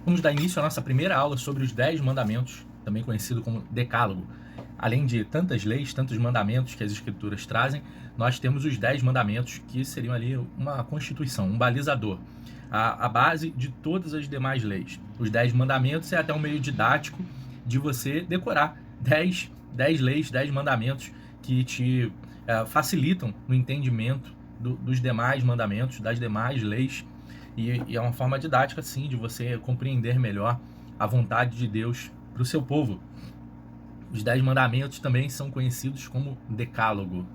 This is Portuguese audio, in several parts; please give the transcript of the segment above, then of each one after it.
Vamos dar início à nossa primeira aula sobre os 10 mandamentos, também conhecido como Decálogo. Além de tantas leis, tantos mandamentos que as Escrituras trazem, nós temos os 10 mandamentos, que seriam ali uma constituição, um balizador, a base de todas as demais leis. Os 10 mandamentos é até um meio didático de você decorar 10 leis, 10 mandamentos que te facilitam no entendimento dos demais mandamentos, das demais leis. E é uma forma didática, sim, de você compreender melhor a vontade de Deus para o seu povo. Os 10 mandamentos também são conhecidos como Decálogo.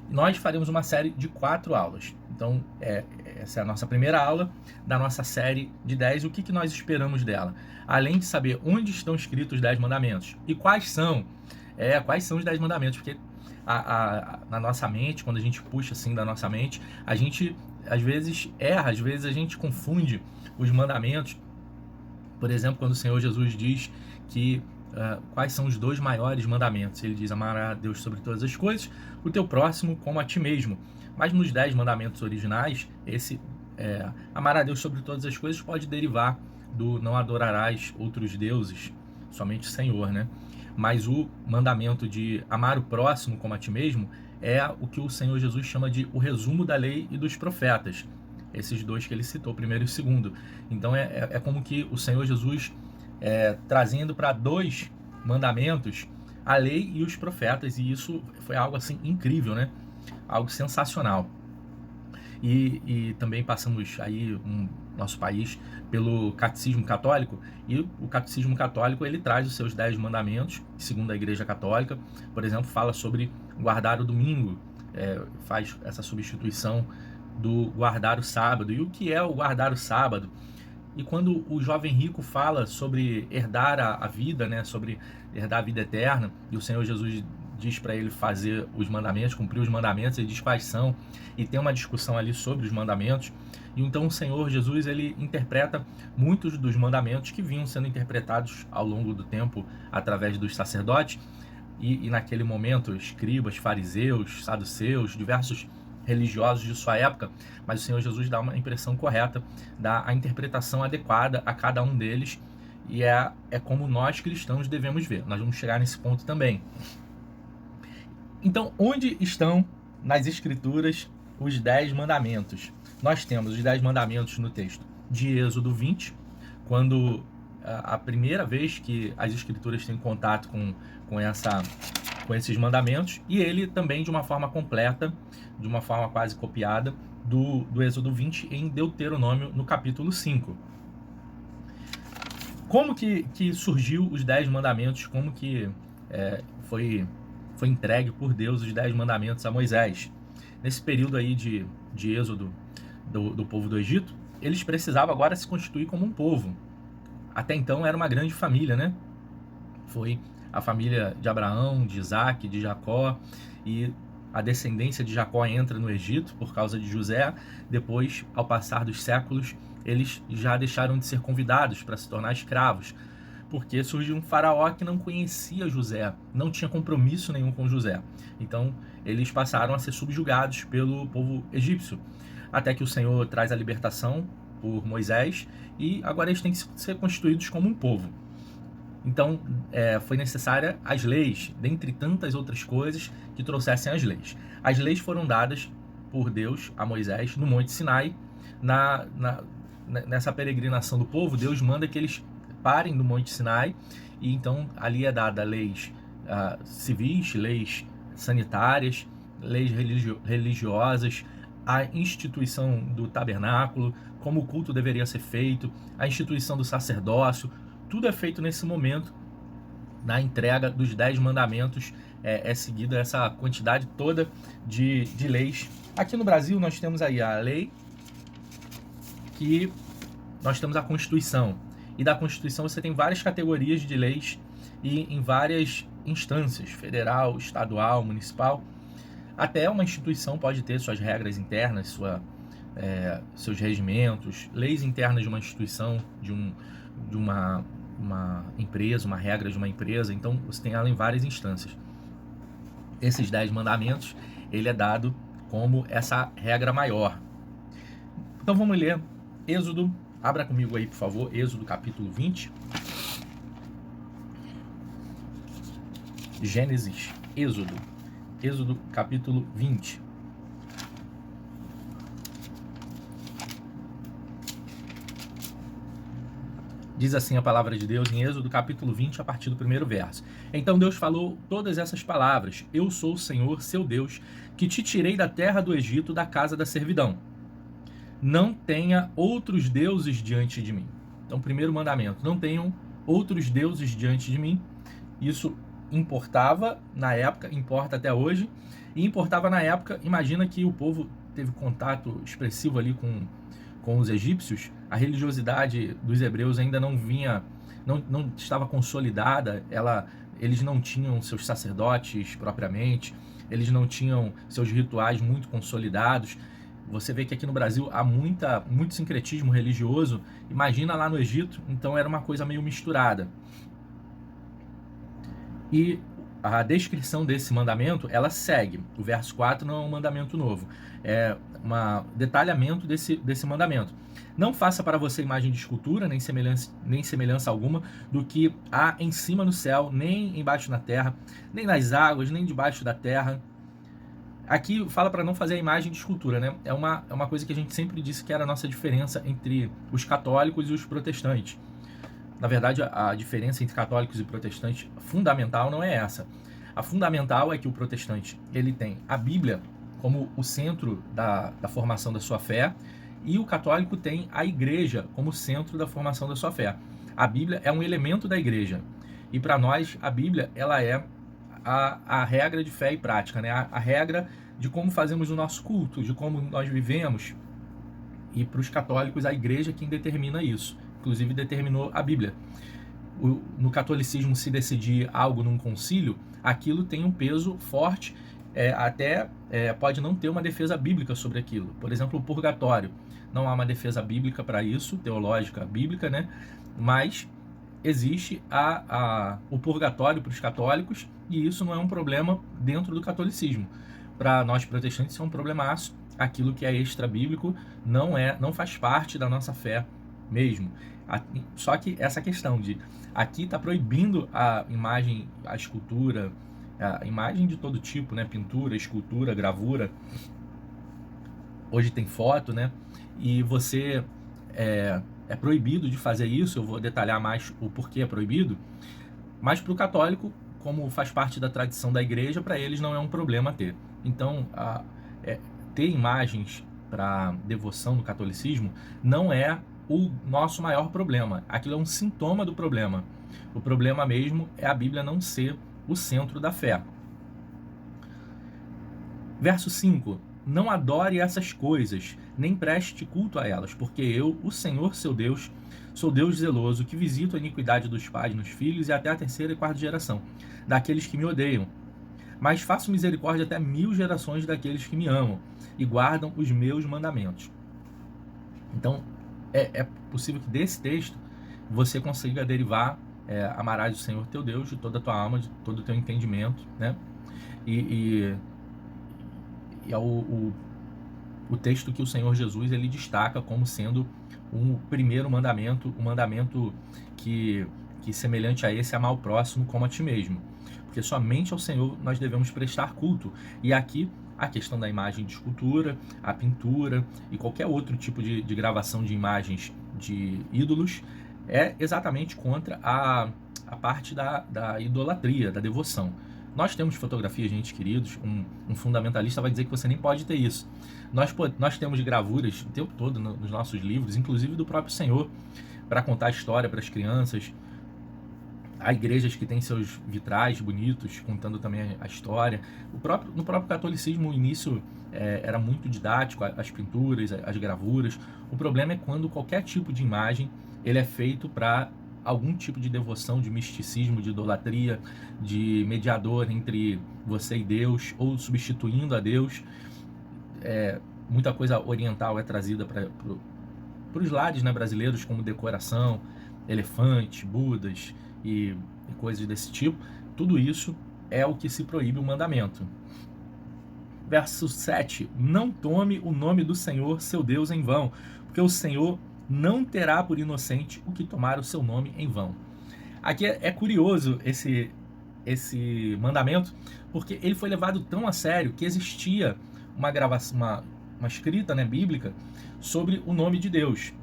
Nós faremos uma série de 4 aulas. Então, essa é a nossa primeira aula da nossa série de 10. O que nós esperamos dela? Além de saber onde estão escritos os 10 mandamentos e quais são os 10 mandamentos, porque na nossa mente, quando a gente puxa assim da nossa mente, a gente às vezes erra, às vezes a gente confunde os mandamentos. Por exemplo, quando o Senhor Jesus diz que quais são os 2 maiores mandamentos, ele diz: amar a Deus sobre todas as coisas, o teu próximo como a ti mesmo. Mas nos 10 mandamentos originais, esse amar a Deus sobre todas as coisas pode derivar do não adorarás outros deuses, somente o Senhor, né? Mas o mandamento de amar o próximo como a ti mesmo é o que o Senhor Jesus chama de o resumo da lei e dos profetas. Esses 2 que ele citou, primeiro e o segundo. Então é como que o Senhor Jesus trazendo para 2 mandamentos a lei e os profetas, e isso foi algo assim incrível, né? Algo sensacional. E também passamos aí nosso país pelo Catecismo Católico, e o Catecismo Católico ele traz os seus 10 mandamentos, segundo a Igreja Católica. Por exemplo, fala sobre guardar o domingo, faz essa substituição do guardar o sábado. E o que é o guardar o sábado? E quando o jovem rico fala sobre herdar a vida, né, sobre herdar a vida eterna, e o Senhor Jesus diz para ele fazer os mandamentos, cumprir os mandamentos, ele diz quais são, e tem uma discussão ali sobre os mandamentos. E então o Senhor Jesus ele interpreta muitos dos mandamentos que vinham sendo interpretados ao longo do tempo através dos sacerdotes, e naquele momento escribas, fariseus, saduceus, diversos religiosos de sua época, mas o Senhor Jesus dá uma impressão correta, dá a interpretação adequada a cada um deles, e é como nós cristãos devemos ver. Nós vamos chegar nesse ponto também. Então, onde estão nas Escrituras os 10 mandamentos? Nós temos os 10 mandamentos no texto de Êxodo 20, quando a primeira vez que as Escrituras têm contato com esses mandamentos, e ele também de uma forma completa, de uma forma quase copiada, do Êxodo 20 em Deuteronômio, no capítulo 5. Como que surgiu os 10 mandamentos? Como que foi entregue por Deus os 10 mandamentos a Moisés? Nesse período aí de êxodo do povo do Egito, eles precisavam agora se constituir como um povo. Até então era uma grande família, né? Foi a família de Abraão, de Isaac, de Jacó, e a descendência de Jacó entra no Egito por causa de José. Depois, ao passar dos séculos, eles já deixaram de ser convidados para se tornar escravos, porque surgiu um faraó que não conhecia José, não tinha compromisso nenhum com José. Então, eles passaram a ser subjugados pelo povo egípcio, até que o Senhor traz a libertação por Moisés, e agora eles têm que ser constituídos como um povo. Então, foi necessária as leis, dentre tantas outras coisas que trouxessem as leis. As leis foram dadas por Deus a Moisés no Monte Sinai. Nessa peregrinação do povo, Deus manda que eles parem no Monte Sinai, e então ali é dada leis civis, leis sanitárias, leis religiosas, a instituição do tabernáculo, como o culto deveria ser feito, a instituição do sacerdócio. Tudo é feito nesse momento. Na entrega dos 10 mandamentos é seguida essa quantidade toda de leis. Aqui no Brasil nós temos aí a lei, que nós temos a Constituição. E da Constituição você tem várias categorias de leis, e em várias instâncias, federal, estadual, municipal. Até uma instituição pode ter suas regras internas, seus regimentos, leis internas de uma instituição, de uma empresa, uma regra de uma empresa. Então você tem ela em várias instâncias. Esses 10 mandamentos, ele é dado como essa regra maior. Então vamos ler Êxodo Abra comigo aí, por favor, Êxodo capítulo 20. Gênesis, Êxodo capítulo 20. Diz assim a palavra de Deus em Êxodo capítulo 20, a partir do primeiro verso. Então Deus falou todas essas palavras: Eu sou o Senhor, seu Deus, que te tirei da terra do Egito, da casa da servidão. Não tenha outros deuses diante de mim. Então, primeiro mandamento: não tenham outros deuses diante de mim. Isso importava na época, importa até hoje, e importava na época. Imagina que o povo teve contato expressivo ali com os egípcios. A religiosidade dos hebreus ainda não estava consolidada. Eles não tinham seus sacerdotes propriamente, eles não tinham seus rituais muito consolidados. Você vê que aqui no Brasil há muito sincretismo religioso. Imagina lá no Egito. Então era uma coisa meio misturada. E a descrição desse mandamento, ela segue. O verso 4 não é um mandamento novo, é um detalhamento desse mandamento. Não faça para você imagem de escultura, nem semelhança alguma do que há em cima no céu, nem embaixo na terra, nem nas águas, nem debaixo da terra. Aqui fala para não fazer a imagem de escultura, né? É uma coisa que a gente sempre disse que era a nossa diferença entre os católicos e os protestantes. Na verdade, a diferença entre católicos e protestantes fundamental não é essa. A fundamental é que o protestante ele tem a Bíblia como o centro da formação da sua fé, e o católico tem a igreja como centro da formação da sua fé. A Bíblia é um elemento da igreja. E para nós, a Bíblia ela é a regra de fé e prática, né? A regra de como fazemos o nosso culto, de como nós vivemos. E para os católicos, a igreja é quem determina isso. Inclusive determinou a Bíblia. No catolicismo, se decidir algo num concílio, aquilo tem um peso forte, pode não ter uma defesa bíblica sobre aquilo. Por exemplo, o purgatório. Não há uma defesa bíblica para isso, teológica bíblica, né? Mas existe o purgatório para os católicos, e isso não é um problema dentro do catolicismo. Para nós protestantes, isso é um problemaço. Aquilo que é extra-bíblico não faz parte da nossa fé mesmo. Só que essa questão de aqui está proibindo a imagem, a escultura, a imagem de todo tipo, né? Pintura, escultura, gravura. Hoje tem foto, né? E você é proibido de fazer isso. Eu vou detalhar mais o porquê é proibido. Mas para o católico, como faz parte da tradição da igreja, para eles não é um problema ter. Então, ter imagens para devoção no catolicismo não é o nosso maior problema. Aquilo é um sintoma do problema. O problema mesmo é a Bíblia não ser o centro da fé. Verso 5. Não adore essas coisas, nem preste culto a elas, porque eu, o Senhor seu Deus, sou Deus zeloso, que visito a iniquidade dos pais nos filhos e até a terceira e quarta geração, daqueles que me odeiam. Mas faço misericórdia até 1000 gerações daqueles que me amam e guardam os meus mandamentos. Então, é possível que desse texto você consiga derivar amarás o Senhor teu Deus de toda a tua alma, de todo o teu entendimento, né? E é o texto que o Senhor Jesus ele destaca como sendo um primeiro mandamento, um mandamento que semelhante a esse, amar o próximo como a ti mesmo. Porque somente ao Senhor nós devemos prestar culto. E aqui a questão da imagem de escultura, a pintura e qualquer outro tipo de gravação de imagens de ídolos é exatamente contra a parte da idolatria, da devoção. Nós temos fotografia, gente queridos, um fundamentalista vai dizer que você nem pode ter isso. Nós temos gravuras o tempo todo nos nossos livros, inclusive do próprio Senhor, para contar a história para as crianças. Há igrejas que têm seus vitrais bonitos, contando também a história. No próprio catolicismo, o início era muito didático, as pinturas, as gravuras. O problema é quando qualquer tipo de imagem ele é feito para algum tipo de devoção, de misticismo, de idolatria, de mediador entre você e Deus, ou substituindo a Deus. Muita coisa oriental é trazida para os lares, né, brasileiros, como decoração, elefantes, budas e coisas desse tipo. Tudo isso é o que se proíbe o mandamento. Verso 7. Não tome o nome do Senhor, seu Deus, em vão, porque o Senhor não terá por inocente o que tomar o seu nome em vão. Aqui é curioso esse mandamento, porque ele foi levado tão a sério que existia uma gravação, uma escrita, né, bíblica sobre o nome de Deus.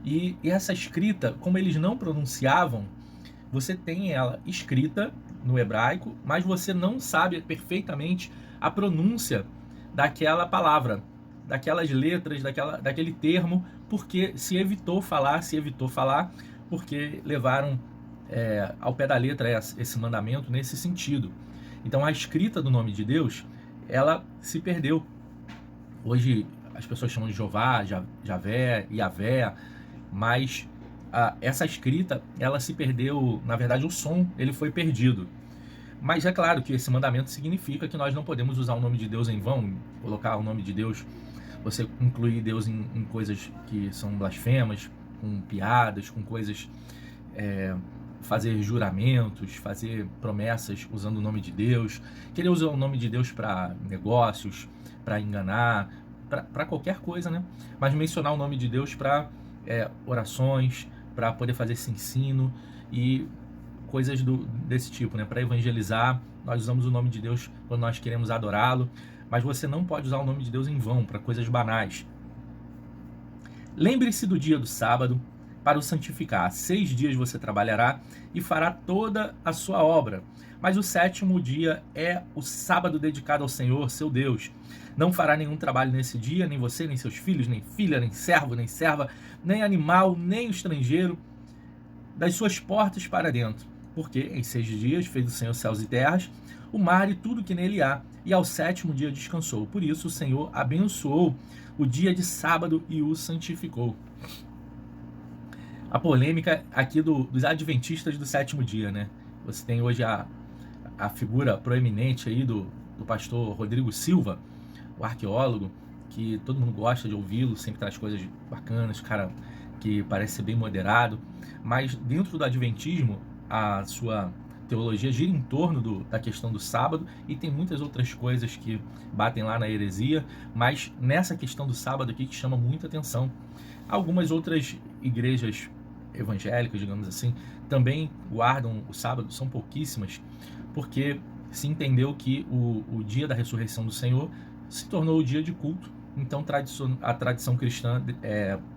E essa escrita, como eles não pronunciavam, você tem ela escrita no hebraico, mas você não sabe perfeitamente a pronúncia daquela palavra, daquelas letras, daquele termo, porque se evitou falar, porque levaram ao pé da letra esse mandamento nesse sentido. Então a escrita do nome de Deus, ela se perdeu. Hoje as pessoas chamam de Jeová, Javé, Iavé, mas essa escrita, ela se perdeu, na verdade o som, ele foi perdido. Mas é claro que esse mandamento significa que nós não podemos usar o nome de Deus em vão, colocar o nome de Deus, você incluir Deus em coisas que são blasfemas, com piadas, com coisas, fazer juramentos, fazer promessas usando o nome de Deus, querer usar o nome de Deus para negócios, para enganar, para qualquer coisa, né? Mas mencionar o nome de Deus para orações, para poder fazer esse ensino e coisas desse tipo, né? Para evangelizar, nós usamos o nome de Deus quando nós queremos adorá-lo, mas você não pode usar o nome de Deus em vão, para coisas banais. Lembre-se do dia do sábado para o santificar. 6 dias você trabalhará e fará toda a sua obra, mas o 7º dia é o sábado dedicado ao Senhor, seu Deus. Não fará nenhum trabalho nesse dia, nem você, nem seus filhos, nem filha, nem servo, nem serva, nem animal, nem estrangeiro, das suas portas para dentro. Porque em 6 dias fez o Senhor céus e terras, o mar e tudo que nele há, e ao 7º dia descansou. Por isso o Senhor abençoou o dia de sábado e o santificou. A polêmica aqui dos adventistas do 7º dia, né? Você tem hoje a figura proeminente aí do pastor Rodrigo Silva, o arqueólogo, que todo mundo gosta de ouvi-lo, sempre traz coisas bacanas, cara que parece ser bem moderado, mas dentro do adventismo, a sua teologia gira em torno da questão do sábado, e tem muitas outras coisas que batem lá na heresia, mas nessa questão do sábado aqui que chama muita atenção. Algumas outras igrejas evangélicas, digamos assim, também guardam o sábado, são pouquíssimas, porque se entendeu que o dia da ressurreição do Senhor se tornou o dia de culto, então a tradição cristã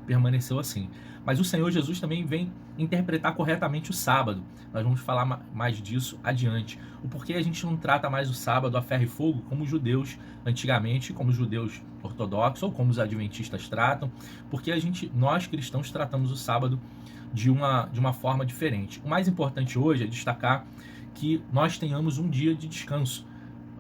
permaneceu assim. Mas o Senhor Jesus também vem interpretar corretamente o sábado. Nós vamos falar mais disso adiante. O porquê a gente não trata mais o sábado a ferro e fogo como os judeus antigamente, como os judeus ortodoxos ou como os adventistas tratam, porque nós cristãos tratamos o sábado de uma forma diferente. O mais importante hoje é destacar que nós tenhamos um dia de descanso.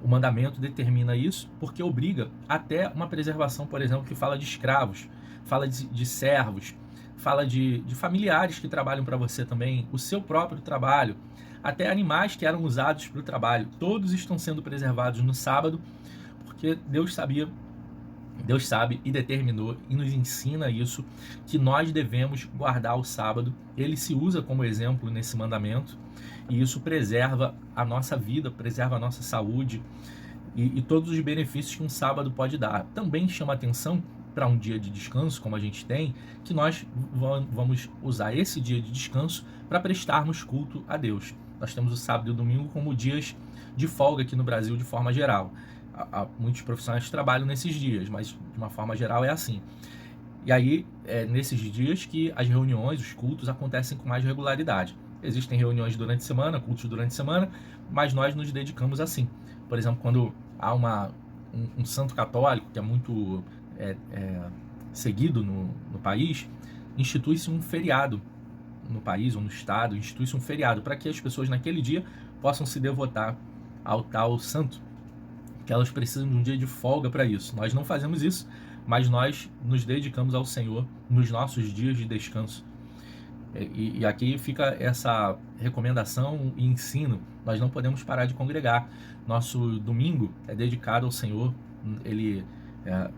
O mandamento determina isso porque obriga até uma preservação, por exemplo, que fala de escravos, fala de servos, fala de familiares que trabalham para você também, o seu próprio trabalho, até animais que eram usados para o trabalho. Todos estão sendo preservados no sábado porque Deus sabe e determinou e nos ensina isso, que nós devemos guardar o sábado. Ele se usa como exemplo nesse mandamento, e isso preserva a nossa vida, preserva a nossa saúde e todos os benefícios que um sábado pode dar. Também chama atenção para um dia de descanso, como a gente tem, que nós vamos usar esse dia de descanso para prestarmos culto a Deus. Nós temos o sábado e o domingo como dias de folga aqui no Brasil de forma geral. Muitos profissionais trabalham nesses dias, mas de uma forma geral é assim. E aí, nesses dias que as reuniões, os cultos acontecem com mais regularidade. Existem reuniões durante a semana, cultos durante a semana, mas nós nos dedicamos assim. Por exemplo, quando há um santo católico que é muito seguido no país, institui-se um feriado no país ou no estado, institui-se um feriado para que as pessoas naquele dia possam se devotar ao tal santo, que elas precisam de um dia de folga para isso. Nós não fazemos isso, mas nós nos dedicamos ao Senhor nos nossos dias de descanso. E aqui fica essa recomendação e ensino: nós não podemos parar de congregar. Nosso domingo é dedicado ao Senhor,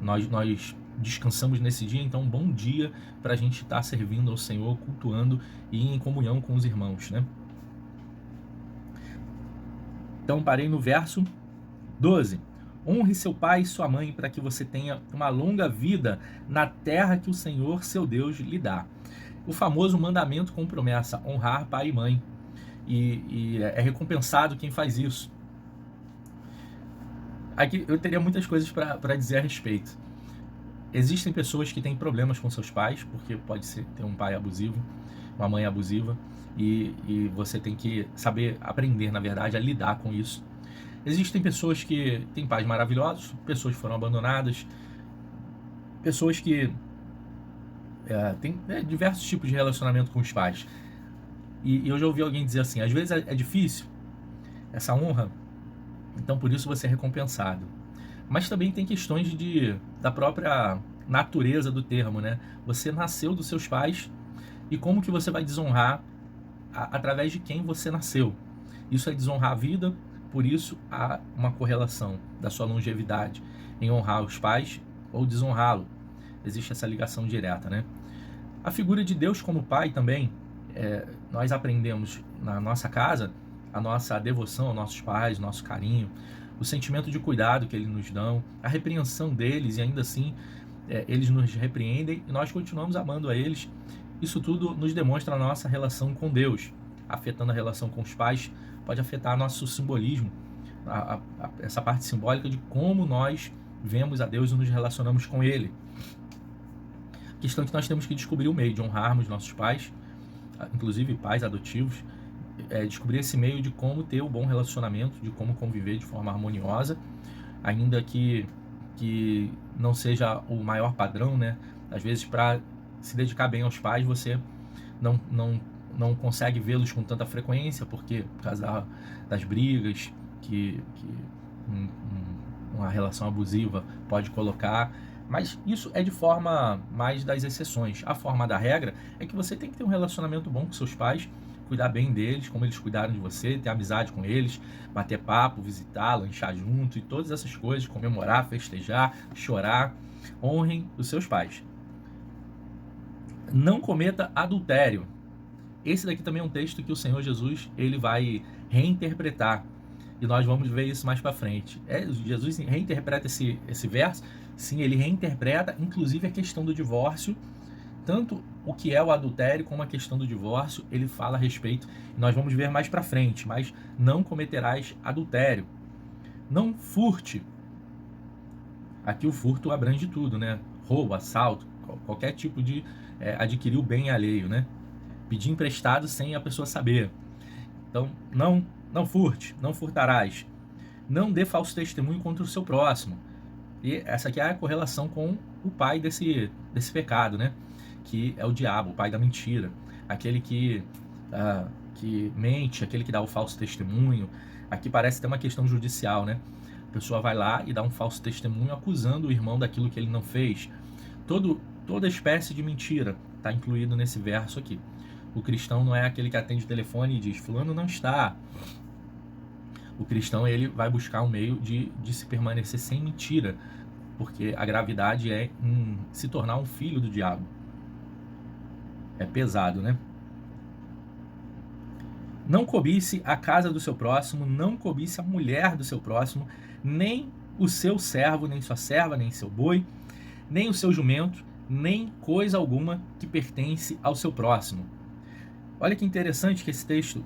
nós descansamos nesse dia, então bom dia para a gente estar servindo ao Senhor, cultuando e em comunhão com os irmãos, né? Então parei no verso 12. Honre seu pai e sua mãe para que você tenha uma longa vida na terra que o Senhor, seu Deus, lhe dá. O famoso mandamento com promessa, honrar pai e mãe. E é recompensado quem faz isso. Aqui eu teria muitas coisas para dizer a respeito. Existem pessoas que têm problemas com seus pais, porque pode ser ter um pai abusivo, uma mãe abusiva, e você tem que saber aprender, na verdade, a lidar com isso. Existem pessoas que têm pais maravilhosos, pessoas que foram abandonadas, pessoas que têm diversos tipos de relacionamento com os pais. E eu já ouvi alguém dizer assim, às vezes é difícil essa honra, então por isso você é recompensado. Mas também tem questões da própria natureza do termo, né? Você nasceu dos seus pais e como que você vai desonrar através de quem você nasceu. Isso é desonrar a vida, por isso há uma correlação da sua longevidade em honrar os pais ou desonrá-lo. Existe essa ligação direta, né? A figura de Deus como pai também, nós aprendemos na nossa casa a nossa devoção aos nossos pais, nosso carinho, o sentimento de cuidado que eles nos dão, a repreensão deles e ainda assim eles nos repreendem e nós continuamos amando a eles. Isso tudo nos demonstra a nossa relação com Deus. Afetando a relação com os pais, pode afetar nosso simbolismo, essa parte simbólica de como nós vemos a Deus e nos relacionamos com Ele. A questão é que nós temos que descobrir o meio de honrarmos nossos pais, inclusive pais adotivos, descobrir esse meio de como ter um bom relacionamento, de como conviver de forma harmoniosa, ainda que não seja o maior padrão, né? Às vezes, para se dedicar bem aos pais, você não consegue vê-los com tanta frequência, por causa das brigas que uma relação abusiva pode colocar. Mas isso é de forma mais das exceções. A forma da regra é que você tem que ter um relacionamento bom com seus pais, cuidar bem deles, como eles cuidaram de você, ter amizade com eles, bater papo, visitar, lanchar junto e todas essas coisas, comemorar, festejar, chorar. Honrem os seus pais. Não cometa adultério. Esse daqui também é um texto que o Senhor Jesus ele vai reinterpretar. E nós vamos ver isso mais para frente. Jesus reinterpreta esse verso. Sim, ele reinterpreta, inclusive a questão do divórcio. Tanto o que é o adultério como a questão do divórcio, ele fala a respeito. Nós vamos ver mais para frente. Mas não cometerás adultério. Não furte. Aqui o furto abrange tudo, né? Roubo, assalto, qualquer tipo de adquirir o bem alheio, né? Pedir emprestado sem a pessoa saber. Então, não furte, não furtarás. Não dê falso testemunho contra o seu próximo. E essa aqui é a correlação com o pai desse pecado, né? Que é o diabo, o pai da mentira. Aquele que mente, aquele que dá o falso testemunho. Aqui parece ter uma questão judicial, né? A pessoa vai lá e dá um falso testemunho acusando o irmão daquilo que ele não fez. Toda espécie de mentira está incluído nesse verso aqui. O cristão não é aquele que atende o telefone e diz, fulano não está. O cristão ele vai buscar um meio de se permanecer sem mentira, porque a gravidade é em se tornar um filho do diabo. É pesado, né? Não cobice a casa do seu próximo, não cobice a mulher do seu próximo, nem o seu servo, nem sua serva, nem seu boi, nem o seu jumento, nem coisa alguma que pertence ao seu próximo. Olha que interessante que esse texto,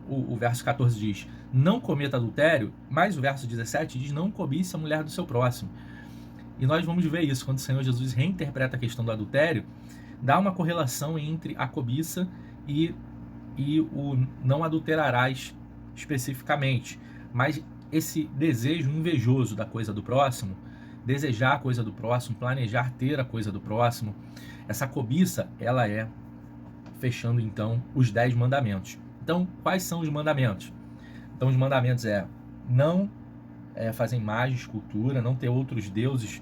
o verso 14 diz, não cometa adultério, mas o verso 17 diz, não cobice a mulher do seu próximo. E nós vamos ver isso, quando o Senhor Jesus reinterpreta a questão do adultério, dá uma correlação entre a cobiça e o não adulterarás especificamente. Mas esse desejo invejoso da coisa do próximo, desejar a coisa do próximo, planejar ter a coisa do próximo, essa cobiça, ela é fechando então os 10 mandamentos. Então, quais são os mandamentos? Então, os mandamentos não fazer imagem, escultura, não ter outros deuses,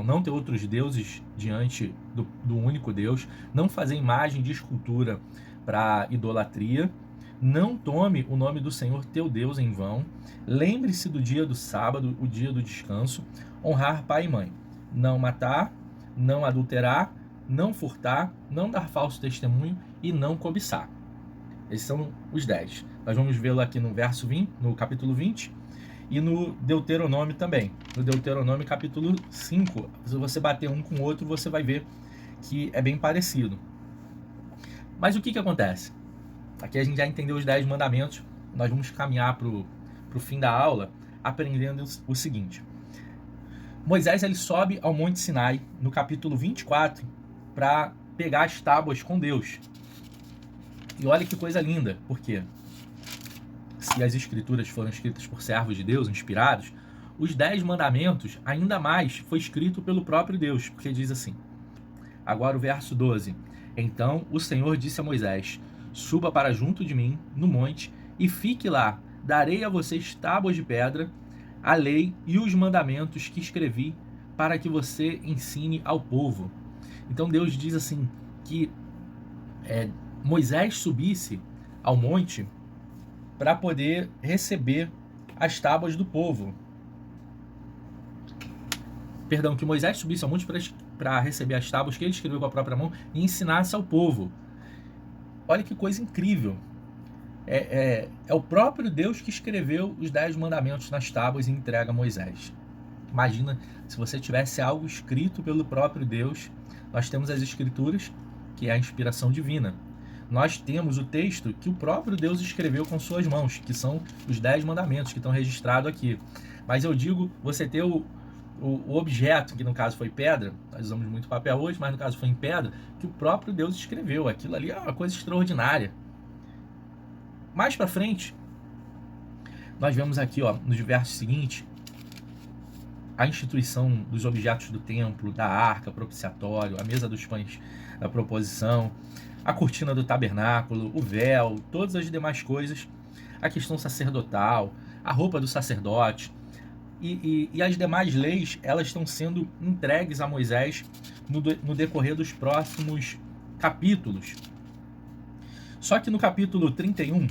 não ter outros deuses diante do único Deus, não fazer imagem de escultura para idolatria, não tome o nome do Senhor teu Deus em vão, lembre-se do dia do sábado, o dia do descanso, honrar pai e mãe, não matar, não adulterar, não furtar, não dar falso testemunho e não cobiçar. Esses são os 10. Nós vamos vê-lo aqui no verso 20, no capítulo 20, e no Deuteronômio também. No Deuteronômio capítulo 5, se você bater um com o outro, você vai ver que é bem parecido. Mas o que acontece? Aqui a gente já entendeu os 10 mandamentos, nós vamos caminhar para o fim da aula aprendendo o seguinte. Moisés ele sobe ao Monte Sinai, no capítulo 24, para pegar as tábuas com Deus. E olha que coisa linda, porque se as escrituras foram escritas por servos de Deus, inspirados, os 10 mandamentos, ainda mais, foi escrito pelo próprio Deus, porque diz assim, agora o verso 12, então o Senhor disse a Moisés, suba para junto de mim, no monte, e fique lá, darei a vocês tábuas de pedra, a lei e os mandamentos que escrevi, para que você ensine ao povo. Então Deus diz assim, que Moisés subisse ao monte para poder receber as tábuas do povo. Perdão, que Moisés subisse ao monte para receber as tábuas que ele escreveu com a própria mão e ensinasse ao povo. Olha que coisa incrível. É o próprio Deus que escreveu os 10 mandamentos nas tábuas e entrega a Moisés. Imagina se você tivesse algo escrito pelo próprio Deus. Nós temos as escrituras, que é a inspiração divina. Nós temos o texto que o próprio Deus escreveu com suas mãos, que são os 10 mandamentos que estão registrados aqui. Mas eu digo, você ter o objeto, que no caso foi pedra, nós usamos muito papel hoje, mas no caso foi em pedra, que o próprio Deus escreveu. Aquilo ali é uma coisa extraordinária. Mais para frente, nós vemos aqui, nos versos seguintes, a instituição dos objetos do templo, da arca, propiciatório, a mesa dos pães da proposição, a cortina do tabernáculo, o véu, todas as demais coisas, a questão sacerdotal, a roupa do sacerdote e as demais leis, elas estão sendo entregues a Moisés no decorrer dos próximos capítulos. Só que no capítulo 31,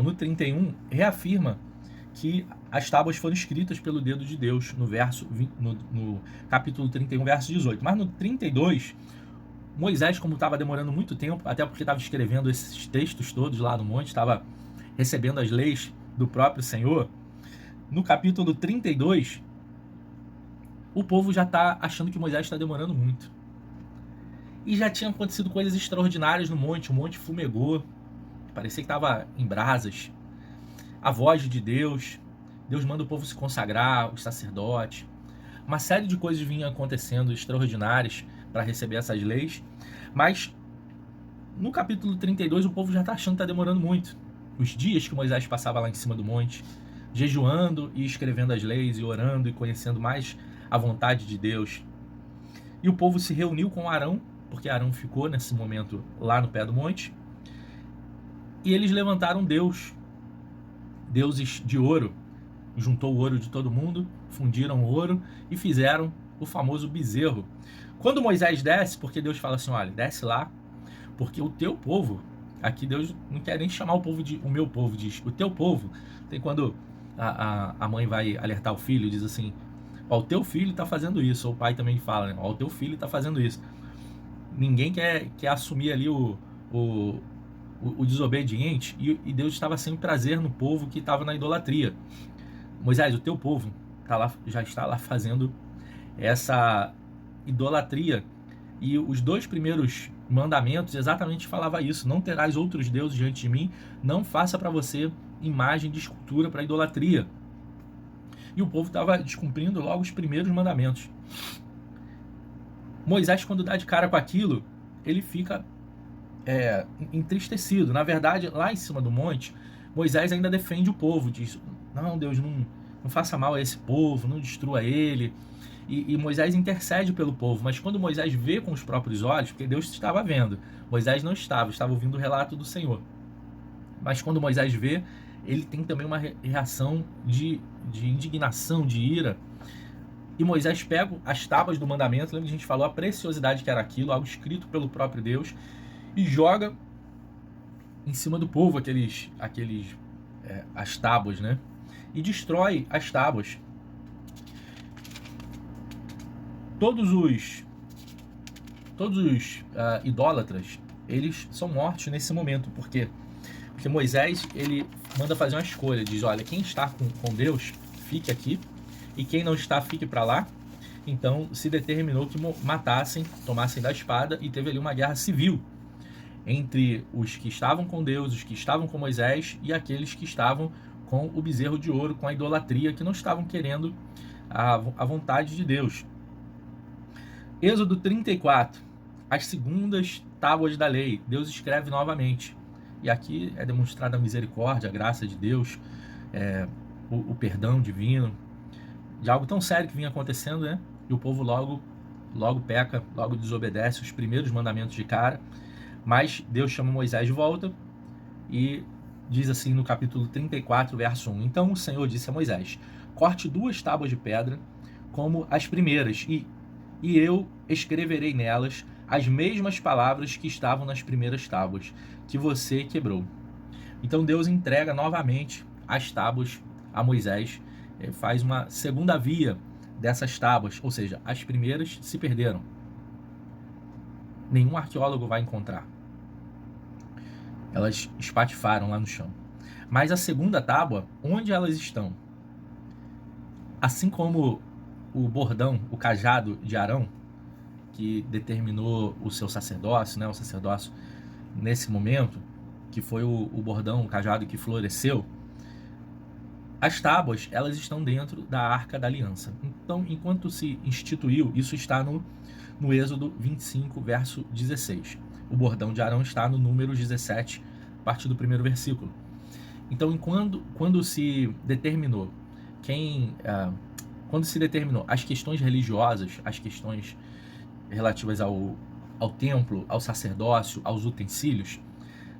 no 31, reafirma que as tábuas foram escritas pelo dedo de Deus, no capítulo 31, verso 18. Mas no 32, Moisés, como estava demorando muito tempo, até porque estava escrevendo esses textos todos lá no monte, estava recebendo as leis do próprio Senhor, no capítulo 32, o povo já está achando que Moisés está demorando muito. E já tinham acontecido coisas extraordinárias no monte, o monte fumegou, parecia que estava em brasas. A voz de Deus manda o povo se consagrar, os sacerdotes. Uma série de coisas vinham acontecendo extraordinárias para receber essas leis. Mas no capítulo 32 o povo já está achando que está demorando muito. Os dias que Moisés passava lá em cima do monte, jejuando e escrevendo as leis e orando e conhecendo mais a vontade de Deus. E o povo se reuniu com Arão, porque Arão ficou nesse momento lá no pé do monte. E eles levantaram deuses de ouro, juntou o ouro de todo mundo, fundiram o ouro e fizeram o famoso bezerro. Quando Moisés desce, porque Deus fala assim, olha, desce lá, porque o teu povo, aqui Deus não quer nem chamar o povo de o meu povo, diz o teu povo. Tem quando a mãe vai alertar o filho, diz assim, ó, o teu filho está fazendo isso, ou o pai também fala, né? Ó, o teu filho está fazendo isso. Ninguém quer assumir ali o desobediente, e Deus estava sem prazer no povo que estava na idolatria. Moisés, o teu povo já está lá fazendo essa idolatria. E os 2 primeiros mandamentos exatamente falava isso: não terás outros deuses diante de mim, não faça para você imagem de escultura para idolatria. E o povo estava descumprindo logo os primeiros mandamentos. Moisés, quando dá de cara com aquilo, ele fica entristecido. Na verdade, lá em cima do monte, Moisés ainda defende o povo, diz, não, Deus, não faça mal a esse povo, não destrua ele. E Moisés intercede pelo povo, mas quando Moisés vê com os próprios olhos, porque Deus estava vendo, Moisés não estava ouvindo o relato do Senhor. Mas quando Moisés vê, ele tem também uma reação de indignação, de ira. E Moisés pega as tábuas do mandamento, lembra que a gente falou a preciosidade que era aquilo, algo escrito pelo próprio Deus, e joga em cima do povo as tábuas, né? E destrói as tábuas. Todos os idólatras, eles são mortos nesse momento. Por quê? Porque Moisés, ele manda fazer uma escolha, diz, olha, quem está com Deus, fique aqui, e quem não está, fique para lá. Então se determinou que matassem, tomassem da espada, e teve ali uma guerra civil entre os que estavam com Deus, os que estavam com Moisés, e aqueles que estavam com o bezerro de ouro, com a idolatria, que não estavam querendo a vontade de Deus. Êxodo 34, as segundas tábuas da lei, Deus escreve novamente. E aqui é demonstrada a misericórdia, a graça de Deus, o perdão divino, de algo tão sério que vinha acontecendo, né? E o povo logo peca, logo desobedece os primeiros mandamentos de cara. Mas Deus chama Moisés de volta e diz assim no capítulo 34, verso 1. Então o Senhor disse a Moisés, corte 2 tábuas de pedra como as primeiras, e eu escreverei nelas as mesmas palavras que estavam nas primeiras tábuas, que você quebrou. Então Deus entrega novamente as tábuas a Moisés, faz uma segunda via dessas tábuas, ou seja, as primeiras se perderam. Nenhum arqueólogo vai encontrar. Elas espatifaram lá no chão. Mas a segunda tábua, onde elas estão? Assim como o bordão, o cajado de Arão, que determinou o seu sacerdócio, né, o sacerdócio nesse momento, que foi o bordão, o cajado que floresceu, as tábuas, elas estão dentro da Arca da Aliança. Então, enquanto se instituiu, isso está no Êxodo 25, verso 16. O bordão de Arão está no número 17, a partir do primeiro versículo. Então, quando se determinou quando se determinou as questões religiosas, as questões relativas ao templo, ao sacerdócio, aos utensílios,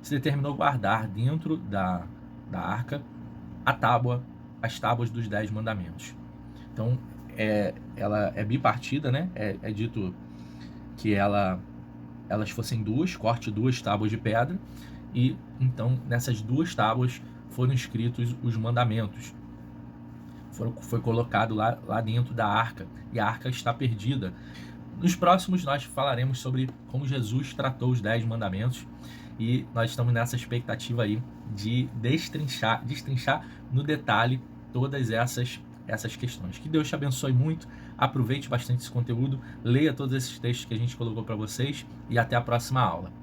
se determinou guardar dentro da arca as tábuas dos 10 mandamentos. Então, ela é bipartida, né? É dito que elas fossem corte 2 tábuas de pedra, e então nessas 2 tábuas foram escritos os mandamentos. Foi colocado lá dentro da arca, e a arca está perdida. Nos próximos nós falaremos sobre como Jesus tratou os 10 mandamentos, e nós estamos nessa expectativa aí de destrinchar no detalhe todas essas questões. Que Deus te abençoe muito, aproveite bastante esse conteúdo, leia todos esses textos que a gente colocou para vocês, e até a próxima aula.